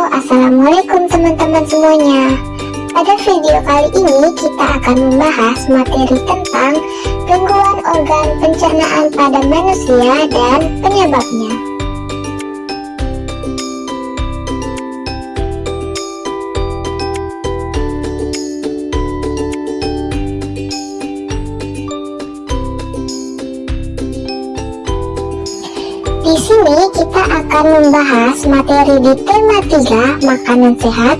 Assalamualaikum teman-teman semuanya. Pada video kali ini kita akan membahas materi tentang gangguan organ pencernaan pada manusia dan penyebabnya. Di sini kita akan membahas materi di tema 3, makanan sehat,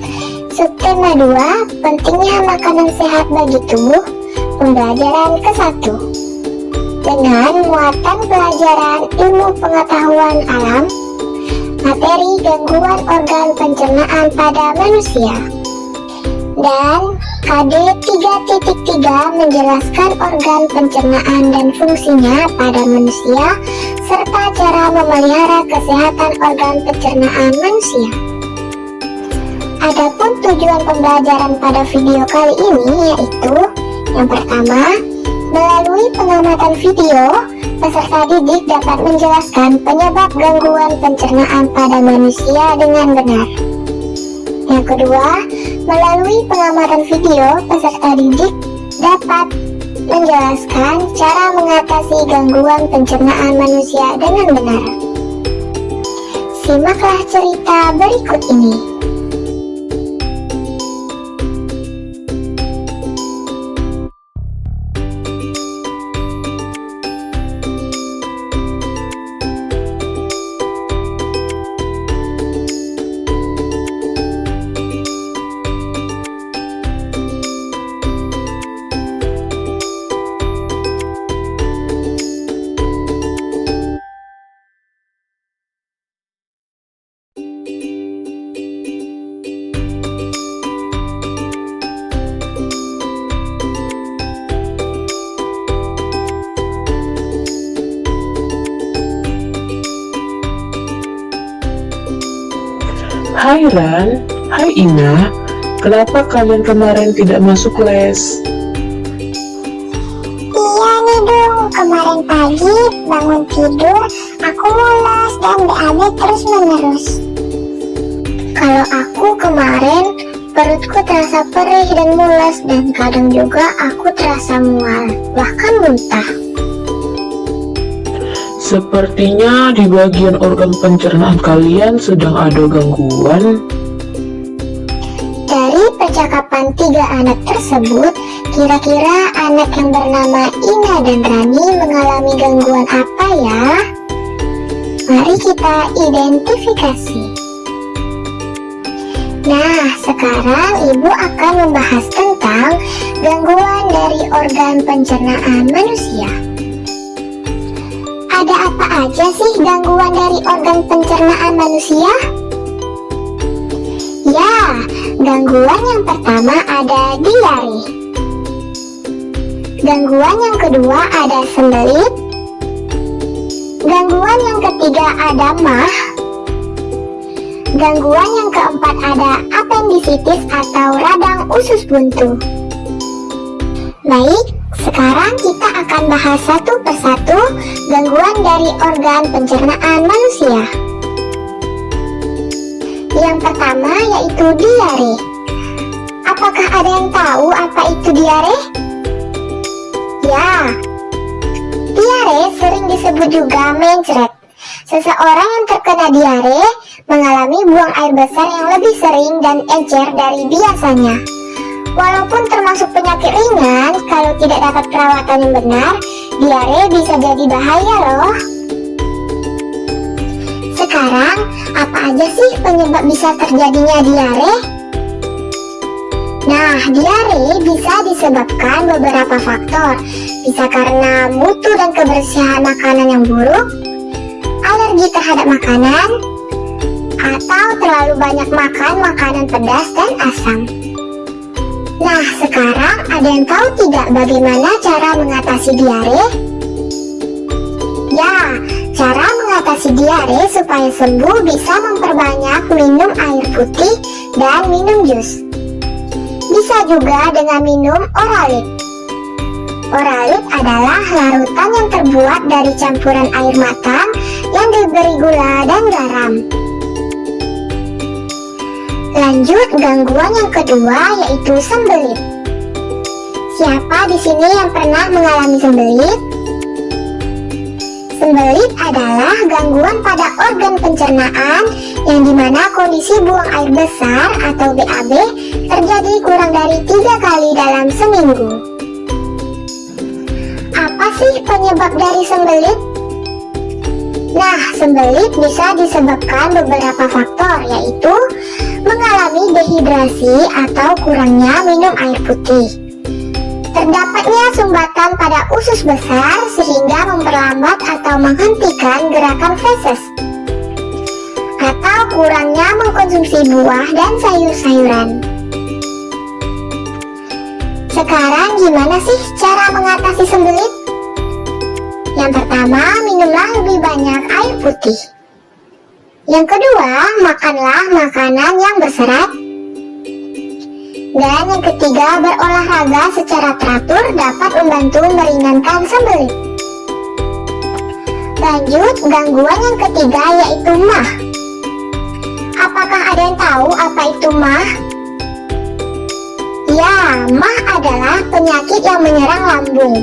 subtema 2, pentingnya makanan sehat bagi tubuh, pembelajaran ke-1. Dengan muatan pelajaran ilmu pengetahuan alam, materi gangguan organ pencernaan pada manusia. Dan KD 3.3 menjelaskan organ pencernaan dan fungsinya pada manusia, serta cara memelihara kesehatan organ pencernaan manusia. Adapun tujuan pembelajaran pada video kali ini yaitu: yang pertama, melalui pengamatan video, peserta didik dapat menjelaskan penyebab gangguan pencernaan pada manusia dengan benar. Yang kedua, melalui pengamatan video, peserta didik dapat menjelaskan cara mengatasi gangguan pencernaan manusia dengan benar. Simaklah cerita berikut ini. Hai Ran, hai Ina, kenapa kalian kemarin tidak masuk les? Iya nih dong, kemarin pagi bangun tidur, aku mulas dan BAB terus menerus. Kalau aku kemarin, perutku terasa perih dan mulas, dan kadang juga aku terasa mual, bahkan muntah. Sepertinya di bagian organ pencernaan kalian sedang ada gangguan. Dari percakapan 3 anak tersebut, kira-kira anak yang bernama Ina dan Rani mengalami gangguan apa ya? Mari kita identifikasi. Nah, sekarang Ibu akan membahas tentang gangguan dari organ pencernaan manusia. Ada apa aja sih gangguan dari organ pencernaan manusia? Ya, gangguan yang pertama ada diare. Gangguan yang kedua ada sembelit. Gangguan yang ketiga ada MAH. Gangguan yang keempat ada apendisitis atau radang usus buntu. Baik, sekarang kita akan bahas satu persatu gangguan dari organ pencernaan manusia. Yang pertama yaitu diare. Apakah ada yang tahu apa itu diare? Ya, diare sering disebut juga mencret. Seseorang yang terkena diare mengalami buang air besar yang lebih sering dan encer dari biasanya. Walaupun termasuk penyakit ringan, kalau tidak dapat perawatan yang benar, diare bisa jadi bahaya loh. Sekarang, apa aja sih penyebab bisa terjadinya diare? Nah, diare bisa disebabkan beberapa faktor. Bisa karena mutu dan kebersihan makanan yang buruk, alergi terhadap makanan, atau terlalu banyak makan makanan pedas dan asam. Nah, sekarang ada yang tahu tidak bagaimana cara mengatasi diare? Ya, cara mengatasi diare supaya sembuh bisa memperbanyak minum air putih dan minum jus. Bisa juga dengan minum Oralit. Oralit adalah larutan yang terbuat dari campuran air matang yang diberi gula dan garam. Lanjut, gangguan yang kedua yaitu sembelit. Siapa di sini yang pernah mengalami sembelit? Sembelit adalah gangguan pada organ pencernaan yang dimana kondisi buang air besar atau BAB terjadi kurang dari 3 kali dalam seminggu. Apa sih penyebab dari sembelit? Nah, sembelit bisa disebabkan beberapa faktor, yaitu mengalami dehidrasi atau kurangnya minum air putih, terdapatnya sumbatan pada usus besar sehingga memperlambat atau menghentikan gerakan feses, atau kurangnya mengkonsumsi buah dan sayur-sayuran. Sekarang gimana sih cara mengatasi sembelit? Yang pertama, minumlah lebih banyak air putih. Yang kedua, makanlah makanan yang berserat. Dan yang ketiga, berolahraga secara teratur dapat membantu meringankan sembelit. Lanjut, gangguan yang ketiga yaitu MAH. Apakah ada yang tahu apa itu MAH? Ya, MAH adalah penyakit yang menyerang lambung.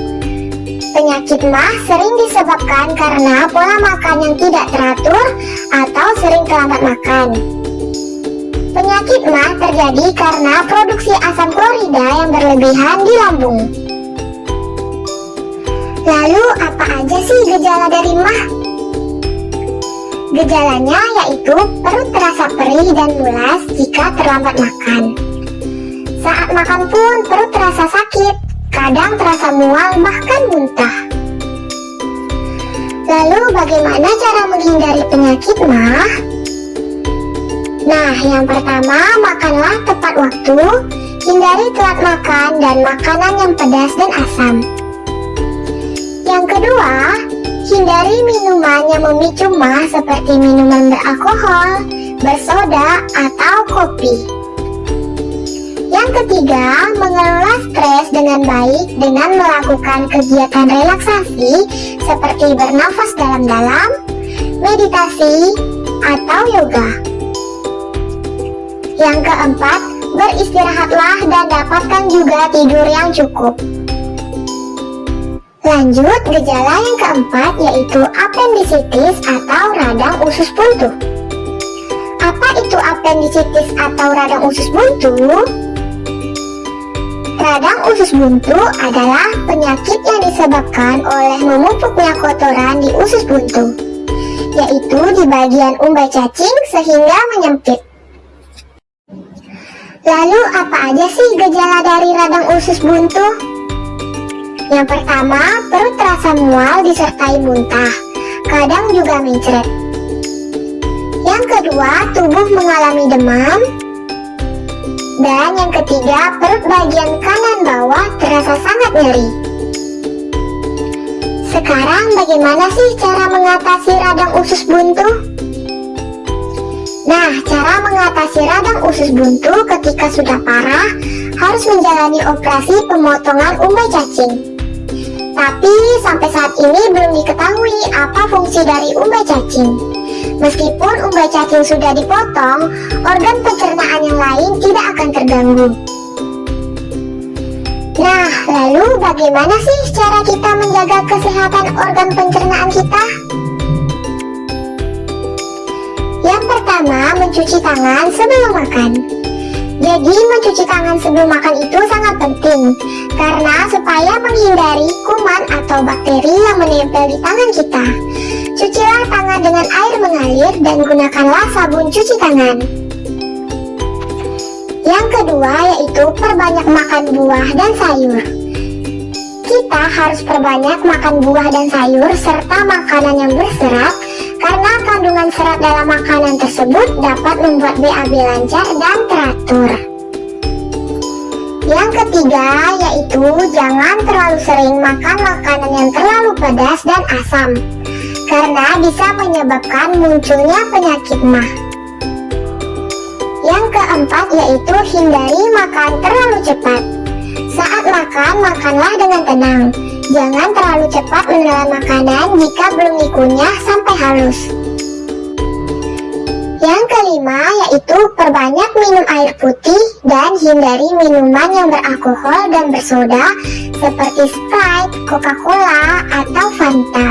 Penyakit MAH sering disebabkan karena pola makan yang tidak teratur atau sering terlambat makan. Penyakit MAH terjadi karena produksi asam klorida yang berlebihan di lambung. Lalu apa aja sih gejala dari MAH? Gejalanya yaitu perut terasa perih dan mulas jika terlambat makan. Saat makan pun perut terasa sakit, kadang terasa mual bahkan muntah. Lalu bagaimana cara menghindari penyakit MAH? Nah, yang pertama, makanlah tepat waktu, hindari telat makan dan makanan yang pedas dan asam. Yang kedua, hindari minuman yang memicu MAH seperti minuman beralkohol, bersoda, atau kopi. Yang ketiga, mengelola stres dengan baik dengan melakukan kegiatan relaksasi seperti bernafas dalam-dalam, meditasi, atau yoga. Yang keempat, beristirahatlah dan dapatkan juga tidur yang cukup. Lanjut, gejala yang keempat yaitu apendisitis atau radang usus buntu. Apa itu apendisitis atau radang usus buntu? Radang usus buntu adalah penyakit yang disebabkan oleh menumpuknya kotoran di usus buntu, yaitu di bagian umbai cacing sehingga menyempit. Lalu apa aja sih gejala dari radang usus buntu? Yang pertama, perut terasa mual disertai muntah, kadang juga mencret. Yang kedua, tubuh mengalami demam. Dan yang ketiga, perut bagian kanan bawah terasa sangat nyeri. Sekarang bagaimana sih cara mengatasi radang usus buntu? Nah, cara mengatasi radang usus buntu ketika sudah parah harus menjalani operasi pemotongan umbai cacing. Tapi sampai saat ini belum diketahui apa fungsi dari umbai cacing. Meskipun umbai cacing sudah dipotong, organ pencernaan yang lain tidak akan terganggu. Nah, lalu bagaimana sih cara kita menjaga kesehatan organ pencernaan kita? Yang pertama, mencuci tangan sebelum makan. Jadi, mencuci tangan sebelum makan itu sangat penting, karena supaya menghindari kuman atau bakteri yang menempel di tangan kita. Cucilah tangan dengan air mengalir dan gunakanlah sabun cuci tangan. Yang kedua yaitu perbanyak makan buah dan sayur. Kita harus perbanyak makan buah dan sayur serta makanan yang berserat, karena kandungan serat dalam makanan tersebut dapat membuat BAB lancar dan teratur. Yang ketiga yaitu jangan terlalu sering makan makanan yang terlalu pedas dan asam, karena bisa menyebabkan munculnya penyakit MAH. Yang keempat yaitu hindari makan terlalu cepat. Saat makan, makanlah dengan tenang. Jangan terlalu cepat menelan makanan jika belum dikunyah sampai halus. Yang kelima yaitu perbanyak minum air putih dan hindari minuman yang beralkohol dan bersoda seperti Sprite, Coca-Cola, atau Fanta.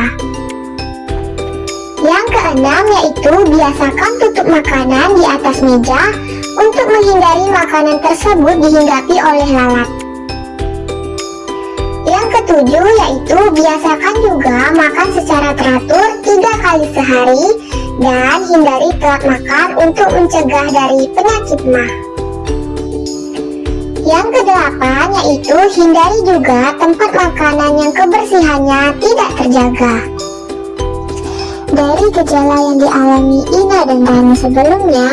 Yang keenam yaitu biasakan tutup makanan di atas meja untuk menghindari makanan tersebut dihinggapi oleh lalat. Yang ketujuh yaitu biasakan juga makan secara teratur 3 kali sehari dan hindari telat makan untuk mencegah dari penyakit MAH. Yang kedelapan yaitu hindari juga tempat makanan yang kebersihannya tidak terjaga. Dari gejala yang dialami Ina dan Rani sebelumnya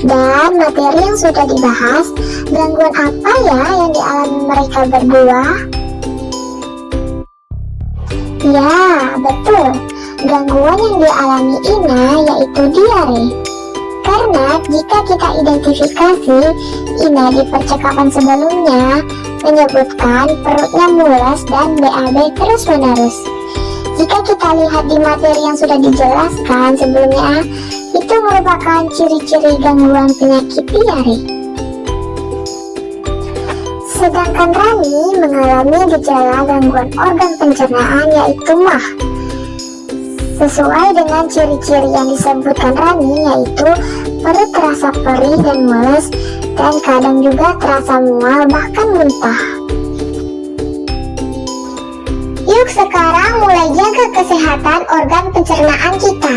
dan materi yang sudah dibahas, gangguan apa ya yang dialami mereka berdua? Ya, betul. Gangguan yang dialami Ina yaitu diare. Karena jika kita identifikasi, Ina di percakapan sebelumnya menyebutkan perutnya mules dan BAB terus-menerus. Jika kita lihat di materi yang sudah dijelaskan sebelumnya, itu merupakan ciri-ciri gangguan penyakit diare. Sedangkan Rani mengalami gejala gangguan organ pencernaan yaitu MAH. Sesuai dengan ciri-ciri yang disebutkan Rani yaitu perut terasa perih dan mules dan kadang juga terasa mual bahkan muntah. Yuk sekarang mulai jaga kesehatan organ pencernaan kita.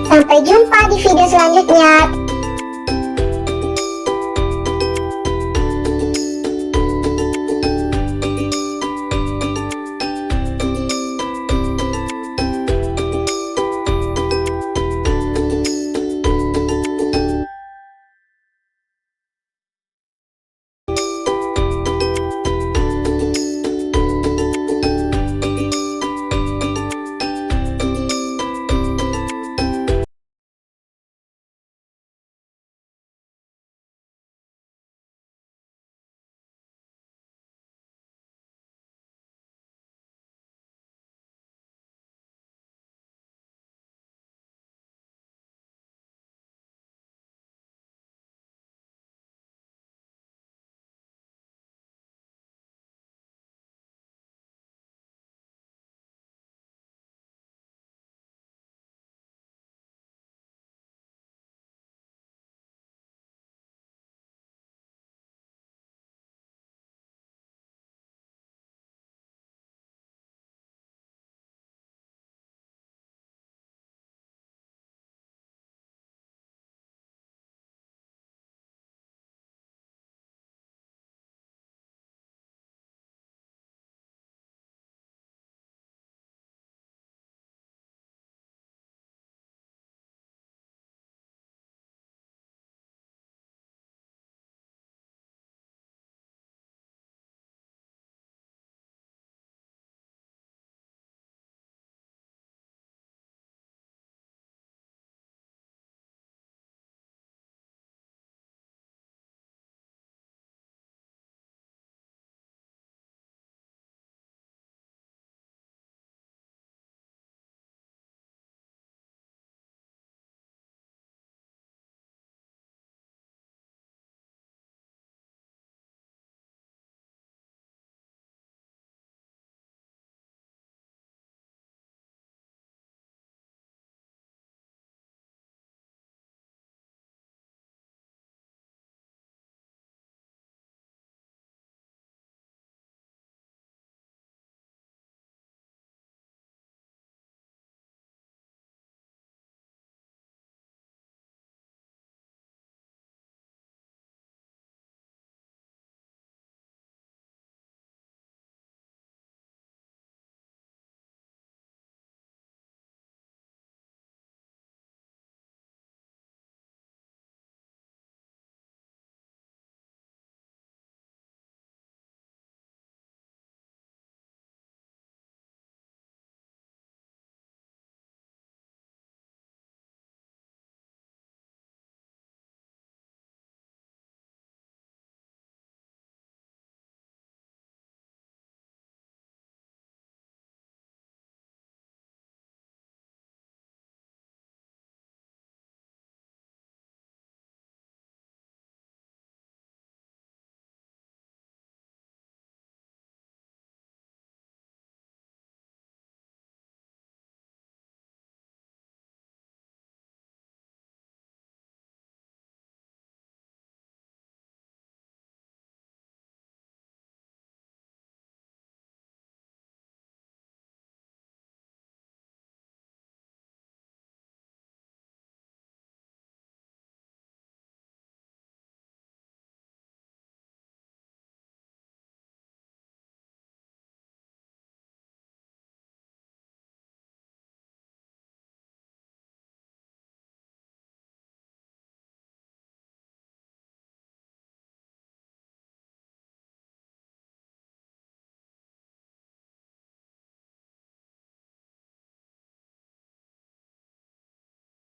Sampai jumpa di video selanjutnya.